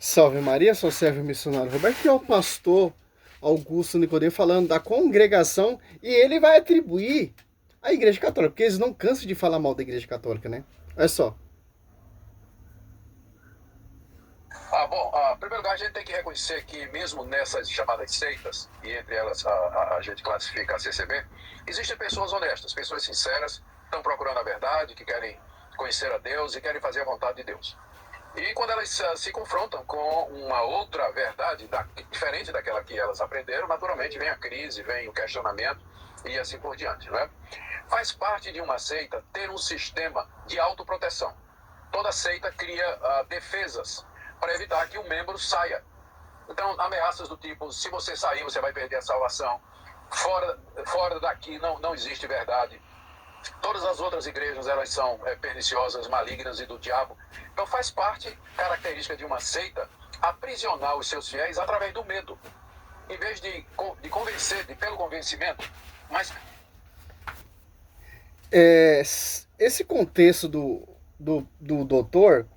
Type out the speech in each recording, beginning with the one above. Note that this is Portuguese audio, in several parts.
Salve Maria, sou o servo missionário Roberto, que é o pastor Augusto Nicodemo falando da congregação, e ele vai atribuir à Igreja Católica, porque eles não cansam de falar mal da Igreja Católica, né? Olha só. Em primeiro lugar, a gente tem que reconhecer que mesmo nessas chamadas seitas, e entre elas a gente classifica a CCB, existem pessoas honestas, pessoas sinceras, que estão procurando a verdade, que querem conhecer a Deus e querem fazer a vontade de Deus. E quando elas se confrontam com uma outra verdade, diferente daquela que elas aprenderam, naturalmente vem a crise, vem o questionamento e assim por diante, não é? Faz parte de uma seita ter um sistema de autoproteção. Toda seita cria defesas para evitar que o membro saia. Então, ameaças do tipo, se você sair, você vai perder a salvação. Fora daqui não existe verdade. Todas as outras igrejas, elas são perniciosas, malignas e do diabo. Então, faz parte, característica de uma seita, aprisionar os seus fiéis através do medo. Em vez de convencer, pelo convencimento, mas... Esse contexto do doutor,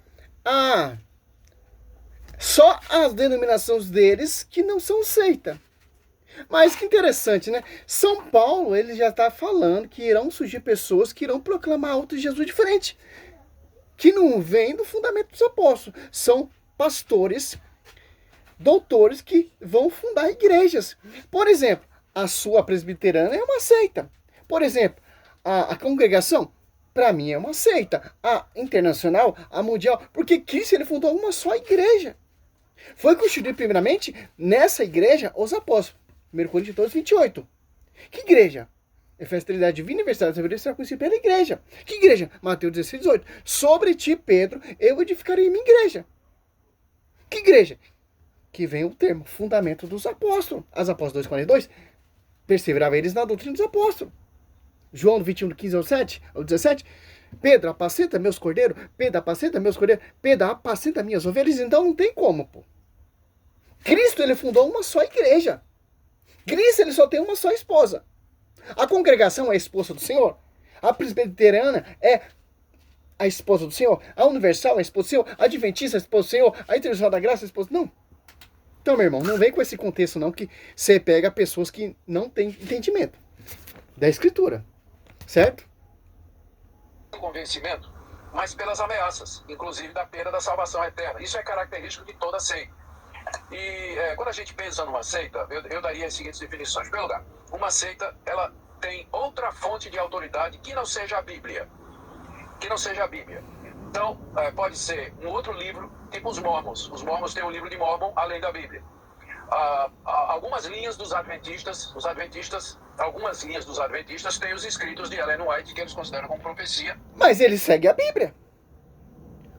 só as denominações deles que não são seita. Mas que interessante, né? São Paulo, ele já está falando que irão surgir pessoas que irão proclamar outro Jesus diferente, que não vem do fundamento dos apóstolos. São pastores, doutores que vão fundar igrejas. Por exemplo, a sua presbiteriana é uma seita. Por exemplo, a congregação, para mim, é uma seita. A internacional, a mundial, porque Cristo ele fundou uma só igreja. Foi constituído primeiramente nessa igreja os apóstolos. 1 Coríntios 12, 28. Que igreja? Efésios 3, divina universidade da sabedoria será conhecida pela igreja. Que igreja? Mateus 16, 18. Sobre ti, Pedro, eu edificarei minha igreja. Que igreja? Que vem o termo fundamento dos apóstolos. As apóstolos 2,42. Perseverava eles na doutrina dos apóstolos. João 21, 15 ao 17. Pedro, apacenta meus cordeiros. Pedro, apacenta meus cordeiros. Pedro, apacenta minhas ovelhas. Então não tem como, pô. Cristo, ele fundou uma só igreja. Cristo, ele só tem uma só esposa. A congregação é a esposa do Senhor. A presbiteriana é a esposa do Senhor. A universal é a esposa do Senhor. A adventista é a esposa do Senhor. A internacional da graça é a esposa... Não. Então, meu irmão, não vem com esse contexto não, que você pega pessoas que não têm entendimento da Escritura. Certo? Convencimento, mas pelas ameaças, inclusive da perda da salvação eterna. Isso é característico de toda seita. E quando a gente pensa numa seita, eu daria as seguintes definições. Em primeiro lugar, uma seita, ela tem outra fonte de autoridade que não seja a Bíblia. Que não seja a Bíblia. Então, pode ser um outro livro, tipo os Mormons. Os Mormons têm um livro de Mormon além da Bíblia. Algumas linhas dos Adventistas, algumas linhas dos Adventistas têm os escritos de Ellen White, que eles consideram como profecia. Mas eles seguem a Bíblia.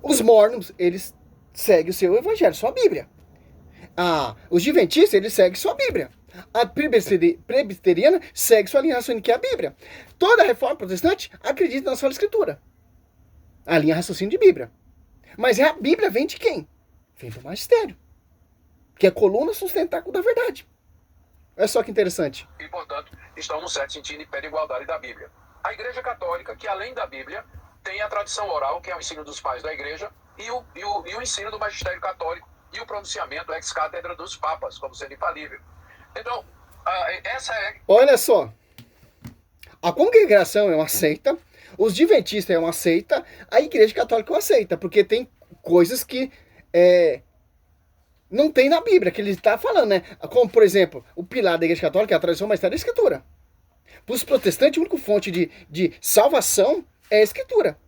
Os Mormons, eles seguem o seu evangelho, só a Bíblia. Os adventistas, eles seguem sua Bíblia. A presbiteriana segue sua linha raciocínio, que é a Bíblia. Toda a reforma protestante acredita na sua escritura. A linha raciocínio de Bíblia. Mas a Bíblia vem de quem? Vem do magistério. Que é a coluna sustentáculo da verdade. Olha só que interessante. E, portanto, estão no certo sentido e pé de igualdade da Bíblia. A Igreja Católica, que além da Bíblia, tem a tradição oral, que é o ensino dos pais da Igreja, e o ensino do magistério católico, e o pronunciamento ex-cátedra dos papas, como sendo infalível. Então, essa é... Olha só. A congregação é uma seita, os adventistas é uma seita, a Igreja Católica é uma seita, porque tem coisas que não tem na Bíblia, que ele está falando, né? Como, por exemplo, o pilar da Igreja Católica é a tradição magistério da Escritura. Para os protestantes, a única fonte de salvação é a Escritura.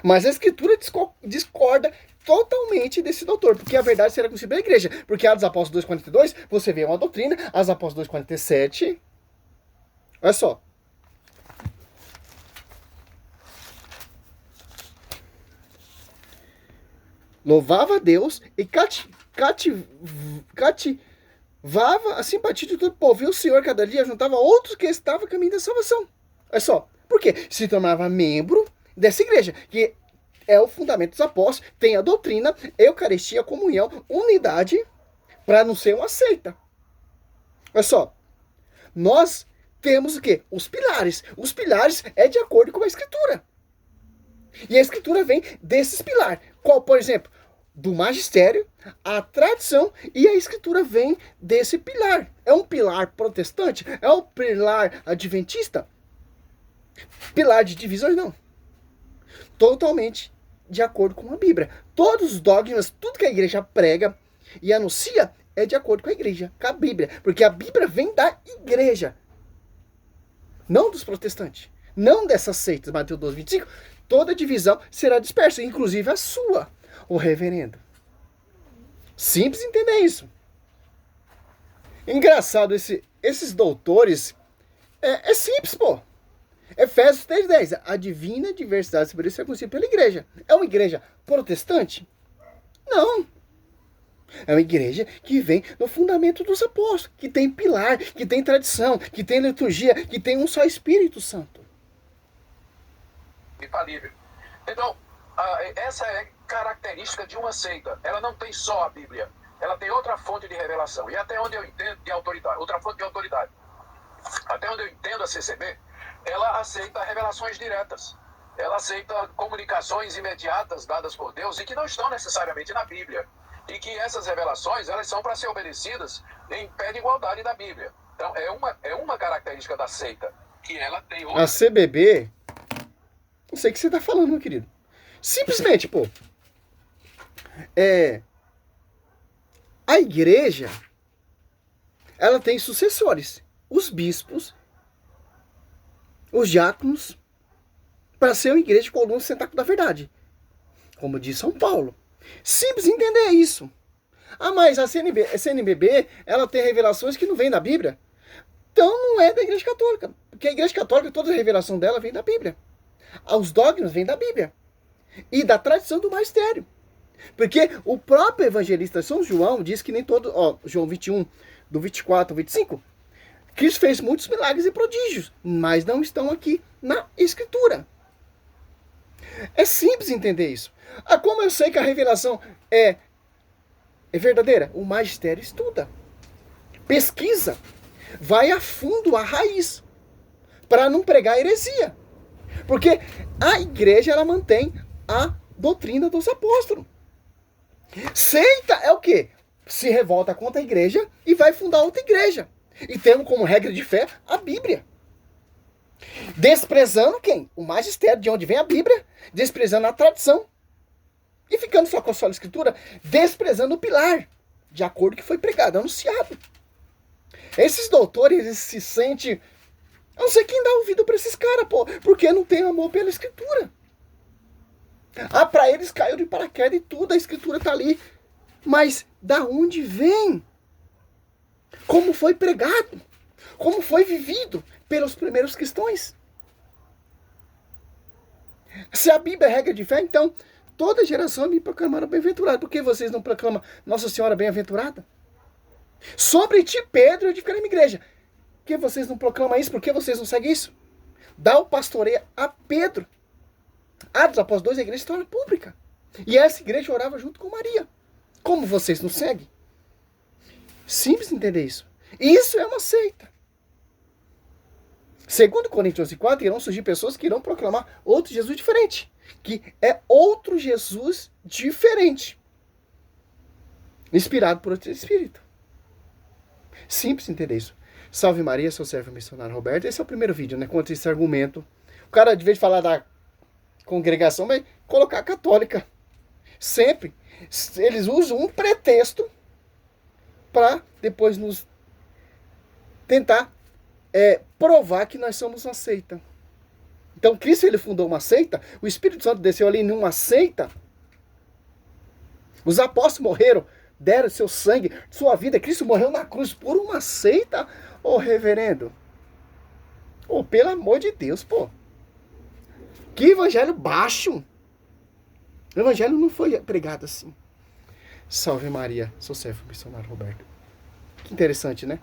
Mas a Escritura discorda totalmente desse doutor, porque a verdade será conhecida pela igreja. Porque a dos Apóstolos 2,42, você vê uma doutrina, as Apóstolos 2,47... Olha só. Louvava a Deus e cativava a simpatia de todo o povo. E o Senhor cada dia juntava outros que estavam a caminho da salvação. Olha só. Por quê? Se tornava membro dessa igreja, que é o fundamento dos apóstolos, tem a doutrina, eucaristia, comunhão, unidade, para não ser uma seita. Olha só. Nós temos o quê? Os pilares. Os pilares é de acordo com a Escritura. E a Escritura vem desses pilares. Qual, por exemplo, do magistério, a tradição e a escritura vem desse pilar. É um pilar protestante? É um pilar adventista? Pilar de divisões? Não. Totalmente de acordo com a Bíblia. Todos os dogmas, tudo que a igreja prega e anuncia é de acordo com a igreja, com a Bíblia. Porque a Bíblia vem da igreja, não dos protestantes, não dessas seitas. Mateus 12, 25, toda divisão será dispersa, inclusive a sua, o reverendo. Simples entender isso. Engraçado, esses doutores, é simples, pô. Efésios 3,10. A divina diversidade se é conhecida pela igreja. É uma igreja protestante? Não. É uma igreja que vem no fundamento dos apóstolos, que tem pilar, que tem tradição, que tem liturgia, que tem um só Espírito Santo. Infalível. Então, essa é característica de uma seita. Ela não tem só a Bíblia. Ela tem outra fonte de revelação. E até onde eu entendo de autoridade. Outra fonte de autoridade. Até onde eu entendo a CCB, ela aceita revelações diretas. Ela aceita comunicações imediatas dadas por Deus e que não estão necessariamente na Bíblia. E que essas revelações, elas são para ser obedecidas em pé de igualdade da Bíblia. Então, é uma característica da seita. Que ela tem outra. A CBB, não sei o que você está falando, meu querido. Simplesmente, pô. A igreja, ela tem sucessores. Os bispos, os diáconos, para ser uma igreja de coluna centáculo da verdade. Como diz São Paulo. Simples entender isso. Ah, mas a CNBB, ela tem revelações que não vêm da Bíblia. Então não é da Igreja Católica. Porque a Igreja Católica, toda a revelação dela vem da Bíblia. Os dogmas vêm da Bíblia. E da tradição do magistério. Porque o próprio evangelista São João diz que nem todo... João 21, do 24 ao 25... Cristo fez muitos milagres e prodígios, mas não estão aqui na Escritura. É simples entender isso. Como eu sei que a revelação é verdadeira? O magistério estuda, pesquisa, vai a fundo, a raiz, para não pregar heresia. Porque a igreja, ela mantém a doutrina dos apóstolos. Seita é o quê? Se revolta contra a igreja e vai fundar outra igreja. E temos como regra de fé a Bíblia. Desprezando quem? O magistério, de onde vem a Bíblia. Desprezando a tradição. E ficando só com a sola escritura, desprezando o pilar. De acordo com o que foi pregado, anunciado. Esses doutores, eles se sentem... Eu não sei quem dá ouvido para esses caras, pô. Porque não tem amor pela escritura. Para eles caiu de paraquedas e tudo, a escritura tá ali. Mas da onde vem? Como foi pregado, como foi vivido pelos primeiros cristãos. Se a Bíblia é regra de fé, então toda geração me proclamaram bem-aventurado. Por que vocês não proclamam Nossa Senhora bem-aventurada? Sobre ti, Pedro, eu edificarei minha igreja. Por que vocês não proclamam isso? Por que vocês não seguem isso? Dá o pastoreio a Pedro. Atos após 2, a igreja se torna pública. E essa igreja orava junto com Maria. Como vocês não seguem? Simples entender isso. Isso é uma seita. Segundo Coríntios 11:4, irão surgir pessoas que irão proclamar outro Jesus diferente. Que é outro Jesus diferente. Inspirado por outro Espírito. Simples entender isso. Salve Maria, seu servo missionário Roberto. Esse é o primeiro vídeo, né? Contra esse argumento. O cara, de vez de falar da congregação, vai colocar a católica. Sempre. Eles usam um pretexto para depois nos tentar provar que nós somos uma seita. Então, Cristo, ele fundou uma seita, o Espírito Santo desceu ali numa seita, os apóstolos morreram, deram seu sangue, sua vida, Cristo morreu na cruz por uma seita, reverendo. Pelo amor de Deus, pô. Que evangelho baixo. O evangelho não foi pregado assim. Salve Maria, sou servo missionário Roberto. Que interessante, né?